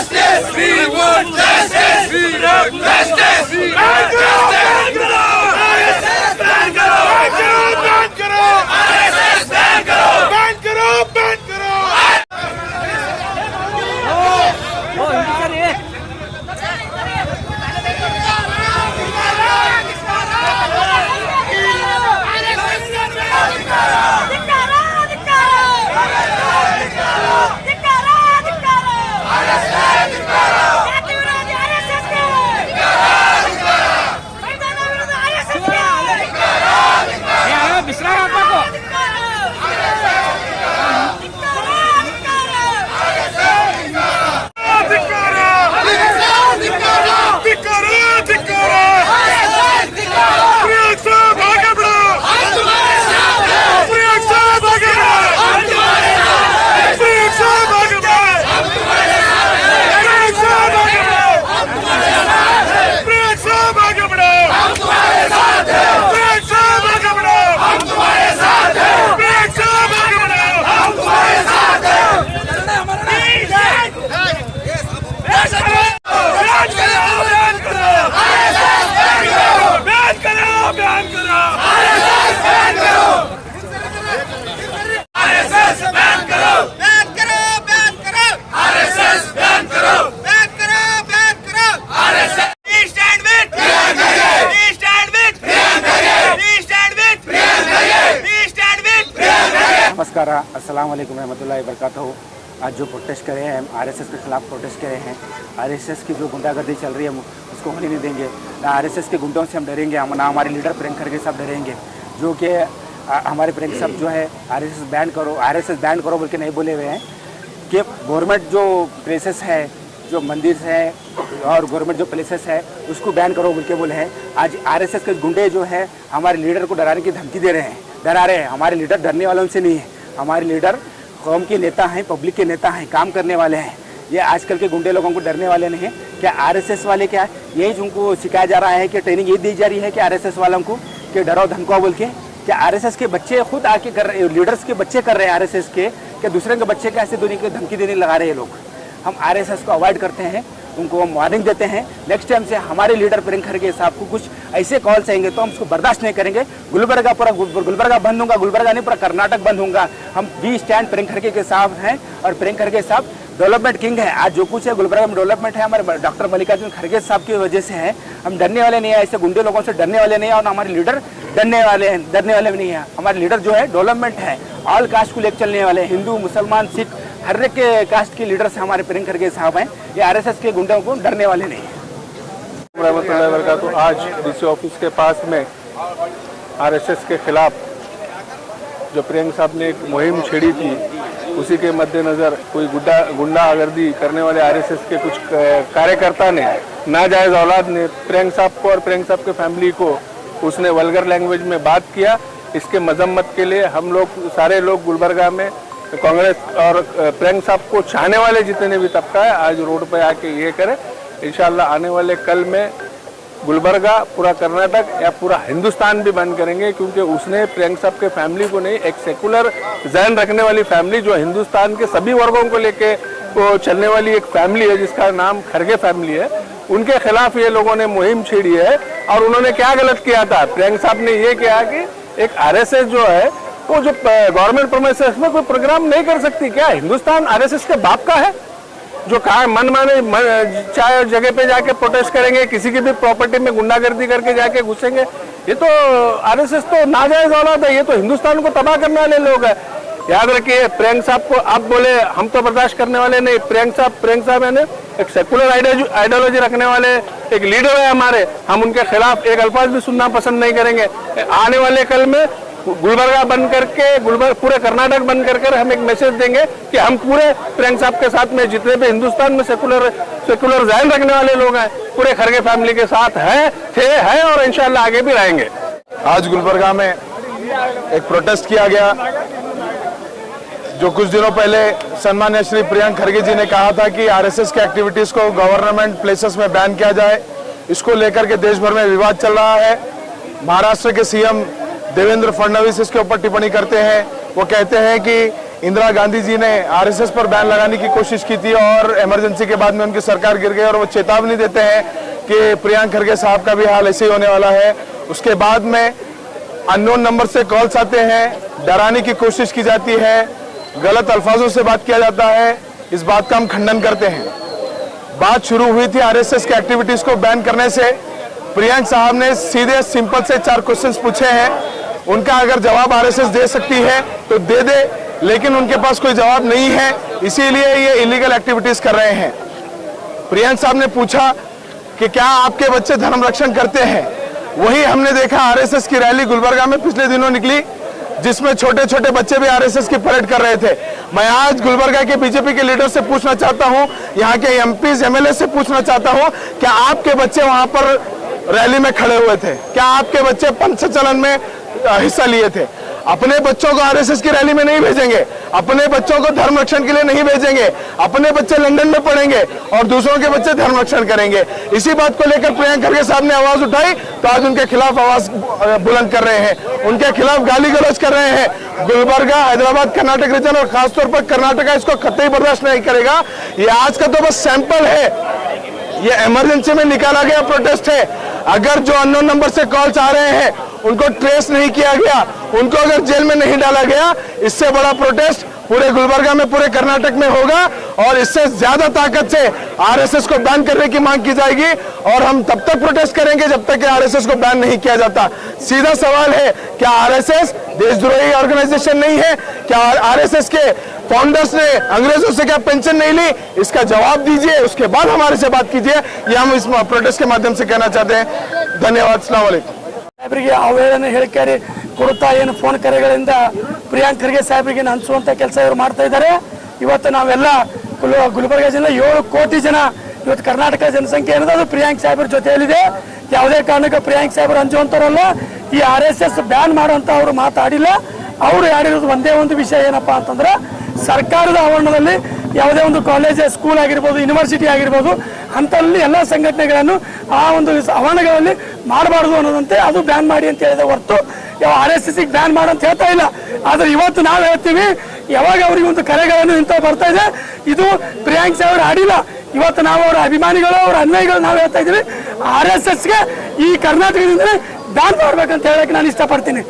justice. We want justice. We want justice. We want justice. RSS ban करो. ban करो. RSS ban करो. ban करो. ban करो. नमस्कार, अस्सलाम वालेकुम रहमतुल्लाहि व बरकातहू। आज जो प्रोटेस्ट करे हैं, आरएसएस के खिलाफ प्रोटेस्ट करे हैं। आरएसएस की जो गुंडागर्दी चल रही है उसको होने नहीं देंगे। ना आरएसएस के गुंडों से हम डरेंगे, हम ना हमारे लीडर प्रियंका खड़गे साहब डरेंगे। जो कि हमारे प्रियंका साहब जो है आरएसएस बैन करो बोल के नहीं बोले हुए हैं कि गवर्नमेंट जो प्लेसेस है, जो मंदिर है और गवर्नमेंट जो प्लेसेस है उसको बैन करो बोल के बोले हैं। आज आरएसएस के गुंडे जो है हमारे लीडर को डराने की धमकी दे रहे हैं, डरा रहे हैं। हमारे लीडर डरने वालों से नहीं है, हमारे लीडर कौम के नेता हैं, पब्लिक के नेता हैं, काम करने वाले हैं। ये आजकल के गुंडे लोगों को डरने वाले नहीं हैं। क्या आरएसएस वाले क्या यही उनको सिखाया जा रहा है कि ट्रेनिंग ये दी जा रही है कि आरएसएस वालों को कि डरो धमकाओ बोल के? क्या आरएसएस के बच्चे खुद आके कर रहे, लीडर्स के बच्चे कर रहे हैं आरएसएस के, क्या दूसरे के बच्चे कैसे दुनिया की धमकी देने लगा रहे हैं लोग? हम आरएसएस को अवॉइड करते हैं, उनको हम वार्निंग देते हैं। नेक्स्ट टाइम से हमारे लीडर प्रियंका खड़गे साहब को कुछ ऐसे कॉल्स आएंगे तो हम उसको बर्दाश्त नहीं करेंगे। गुलबर्गा बंद होगा, गुलबर्गा नहीं पूरा कर्नाटक बंद होगा। हम वी स्टैंड प्रियंका खड़गे के साथ हैं और प्रियंका खड़गे साहब डेवलपमेंट किंग है। आज जो कुछ है गुलबर्गा में डेवलपमेंट है हमारे डॉक्टर मल्लिकार्जुन खड़गे साहब की वजह से है। हम डरने वाले नहीं है, ऐसे गुंडे लोगों से डरने वाले नहीं है और हमारे लीडर डरने वाले भी नहीं है। हमारे लीडर जो है डेवलपमेंट है, ऑल कास्ट को लेकर चलने वाले, हिंदू मुसलमान सिख हर एक के कास्ट के लीडर से हमारे प्रियंका खड़गे साहब हैं। ये आरएसएस के गुंडों को डरने वाले नहीं है। रहमतुल्लाहि व बरकातहू। आज डीसी ऑफिस के पास में आरएसएस के खिलाफ जो प्रियंका साहब ने एक मुहिम छेड़ी थी, उसी के मद्देनज़र कोई गुंडागर्दी करने वाले आरएसएस के कुछ कार्यकर्ता ने, नाजायज़ औलाद ने प्रियंका साहब को और प्रियंका साहब के फैमिली को उसने वल्गर लैंग्वेज में बात किया। इसके मजम्मत के लिए हम लोग सारे लोग गुलबर्गा में कांग्रेस और प्रियंका साहब को चाहने वाले जितने भी तबका है आज रोड पे आके ये करे। इंशाल्लाह आने वाले कल में गुलबर्गा, पूरा कर्नाटक या पूरा हिंदुस्तान भी बंद करेंगे, क्योंकि उसने प्रियंका साहब के फैमिली को नहीं, एक सेकुलर जहन रखने वाली फैमिली जो हिंदुस्तान के सभी वर्गों को लेके वो चलने वाली एक फैमिली है जिसका नाम खड़गे फैमिली है, उनके खिलाफ ये लोगों ने मुहिम छेड़ी है। और उन्होंने क्या गलत किया था? प्रियंका साहब ने ये किया कि एक आरएसएस जो है वो जो गवर्नमेंट प्रोमिसेस में कोई प्रोग्राम नहीं कर सकती। क्या हिंदुस्तान आरएसएस के बाप का है जो कहा मन माने चाहे जगह पे जाके प्रोटेस्ट करेंगे, किसी की भी प्रॉपर्टी में गुंडागर्दी करके जाके घुसेंगे? ये तो आरएसएस तो नाजायज औलाद है, ये तो हिंदुस्तान को तबाह करने वाले लोग हैं। याद रखिए, प्रियंका साहब को आप बोले हम तो बर्दाश्त करने वाले नहीं। प्रियंका साहब है ना, एक सेकुलर आइडियोलॉजी रखने वाले एक लीडर है हमारे, हम उनके खिलाफ एक अल्फाज भी सुनना पसंद नहीं करेंगे। आने वाले कल में गुलबर्गा बंद करके, पूरे कर्नाटक बंद कर हम एक मैसेज देंगे कि हम पूरे प्रियंका साहब के साथ में जितने भी हिंदुस्तान में सेकुलर जहन रखने वाले लोग हैं, पूरे खड़गे फैमिली के साथ है और इंशाल्लाह आगे भी रहेंगे। आज गुलबर्गा में एक प्रोटेस्ट किया गया। जो कुछ दिनों पहले सम्मान्य श्री प्रियंका खड़गे जी ने कहा था कि आरएसएस की एक्टिविटीज को गवर्नमेंट प्लेसेस में बैन किया जाए, इसको लेकर के देश भर में विवाद चल रहा है। महाराष्ट्र के सीएम देवेंद्र फडणवीस इसके ऊपर टिप्पणी करते हैं। वो कहते हैं कि इंदिरा गांधी जी ने आरएसएस पर बैन लगाने की कोशिश की थी और इमरजेंसी के बाद में उनकी सरकार गिर गई और वो चेतावनी देते हैं कि प्रियंक खरगे साहब का भी हाल ऐसे ही होने वाला है। उसके बाद में अननोन नंबर से कॉल्स आते हैं, डराने की कोशिश की जाती है, गलत अल्फाजों से बात किया जाता है। इस बात का हम खंडन करते हैं। बात शुरू हुई थी आरएसएस के एक्टिविटीज को बैन करने से। प्रियंक साहब ने सीधे सिंपल से 4 क्वेश्चंस पूछे हैं। उनका अगर जवाब आरएसएस दे सकती है तो दे दे, लेकिन उनके पास कोई जवाब नहीं है, इसीलिए ये इलीगल एक्टिविटीज कर रहे हैं। प्रियंक साहब ने पूछा कि क्या आपके बच्चे धर्म रक्षण करते हैं। वही हमने देखा आरएसएस की रैली गुलबर्गा में पिछले दिनों निकली, जिसमें छोटे छोटे बच्चे भी आरएसएस की परेड कर रहे थे। मैं आज गुलबर्गा के बीजेपी के लीडर से पूछना चाहता हूं, यहाँ के एमपीज एमएलए से पूछना चाहता हूं, क्या आपके बच्चे वहां पर रैली में खड़े हुए थे? क्या आपके बच्चे पंथ संचलन में हिस्सा लिए थे? अपने बच्चों को आरएसएस की रैली में नहीं भेजेंगे, अपने बच्चों को धर्म रक्षण के लिए नहीं भेजेंगे। अपने बच्चे लंदन में पढ़ेंगे और दूसरों के बच्चे धर्म रक्षण करेंगे। इसी बात को लेकर प्रियंक खरगे साहब ने आवाज उठाई तो आज उनके खिलाफ आवाज बुलंद कर रहे हैं, उनके खिलाफ गाली गलौज कर रहे हैं। गुलबर्गा, हैदराबाद, कर्नाटक रीजन और खासतौर पर कर्नाटका इसको कतई बर्दाश्त नहीं करेगा। ये आज का तो बस सैंपल है, ये इमरजेंसी में निकाला गया प्रोटेस्ट है। अगर जो अननोन नंबर से कॉल्स आ रहे हैं उनको ट्रेस नहीं किया गया, उनको अगर जेल में नहीं डाला गया, इससे बड़ा प्रोटेस्ट पूरे गुलबर्गा में, पूरे कर्नाटक में होगा और इससे ज्यादा ताकत से आरएसएस को बैन करने की मांग की जाएगी। और हम तब तक प्रोटेस्ट करेंगे जब तक कि आरएसएस को बैन नहीं किया जाता। सीधा सवाल है, क्या आरएसएस देशद्रोही ऑर्गेनाइजेशन नहीं है? क्या आरएसएस के फाउंडर्स ने अंग्रेजों से क्या पेंशन नहीं ली? इसका जवाब दीजिए, उसके बाद हमारे से बात कीजिए। ये हम इस प्रोटेस्ट के माध्यम से कहना चाहते हैं। धन्यवाद। अस्सलाम वालेकुम। ಸಾಹೇಬರಿಗೆ ಅವೇಳನ ಹೇಳಿಕೆ ಕೊಡ್ತಾ ಏನು ಫೋನ್ ಕರೆಗಳಿಂದ ಪ್ರಿಯಾಂಕ್ ಖರ್ಗೆ ಸಾಹೇಬರಿಗೆ ಹಂಚುವಂತ ಕೆಲಸ ಇವರು ಮಾಡ್ತಾ ಇದ್ದಾರೆ। ಇವತ್ತು ನಾವೆಲ್ಲ ಗುಲ್ಬರ್ಗ ಜಿಲ್ಲೆ 7 ಕೋಟಿ ಜನ ಇವತ್ತು ಕರ್ನಾಟಕ ಜನಸಂಖ್ಯೆ ಏನದ ಅದು ಪ್ರಿಯಾಂಕ್ ಸಾಹೇಬರ ಜೊತೆಯಲ್ಲಿದೆ। ಯಾವುದೇ ಕಾರಣಕ್ಕೆ ಪ್ರಿಯಾಂಕ್ ಸಾಹೇಬರು ಹಂಚುವಂತರಲ್ಲ। ಈ ಆರ್ಎಸ್ಎಸ್ ಬ್ಯಾನ್ ಮಾಡುವಂತ ಅವರು ಮಾತಾಡಿಲ್ಲ। ಅವರು ಹೇಳಿರೋದು ಒಂದೇ ಒಂದು ವಿಷಯ ಏನಪ್ಪಾ ಅಂತಂದ್ರೆ ಸರ್ಕಾರದ ಆವರಣದಲ್ಲಿ ಯಾವುದೇ ಒಂದು ಕಾಲೇಜ್, ಸ್ಕೂಲ್ ಆಗಿರ್ಬೋದು, ಯೂನಿವರ್ಸಿಟಿ ಆಗಿರ್ಬೋದು, ಅಂತಲ್ಲಿ ಎಲ್ಲ ಸಂಘಟನೆಗಳನ್ನು ಆ ಒಂದು ಆವರಣಗಳಲ್ಲಿ ಮಾಡಬಾರ್ದು ಅನ್ನೋದಂತೆ ಅದು ಬ್ಯಾನ್ ಮಾಡಿ ಅಂತ ಹೇಳಿದೆ ಹೊರತು ಯಾವ ಆರ್ಎಸ್ಎಸ್ ಬ್ಯಾನ್ ಮಾಡು ಅಂತ ಹೇಳ್ತಾ ಇಲ್ಲ। ಆದ್ರೆ ಇವತ್ತು ನಾವು ಹೇಳ್ತೀವಿ, ಯಾವಾಗ ಅವ್ರಿಗೆ ಒಂದು ಕರೆಗಳನ್ನು ಇಂಥ ಬರ್ತಾ ಇದೆ, ಇದು ಪ್ರಿಯಾಂಕ್ ಸಾಹೇಬರು ಆಡಿಲ್ಲ। ಇವತ್ತು ನಾವು ಅವರ ಅಭಿಮಾನಿಗಳು, ಅವರ ಅನ್ವಯಿಗಳು ನಾವು ಹೇಳ್ತಾ ಇದ್ದೀವಿ, ಆರ್ಎಸ್ಎಸ್ಗೆ ಈ ಕರ್ನಾಟಕದಿಂದ ಬ್ಯಾನ್ ಮಾಡ್ಬೇಕಂತ ಹೇಳಕ್ಕೆ ನಾನು ಇಷ್ಟಪಡ್ತೀನಿ।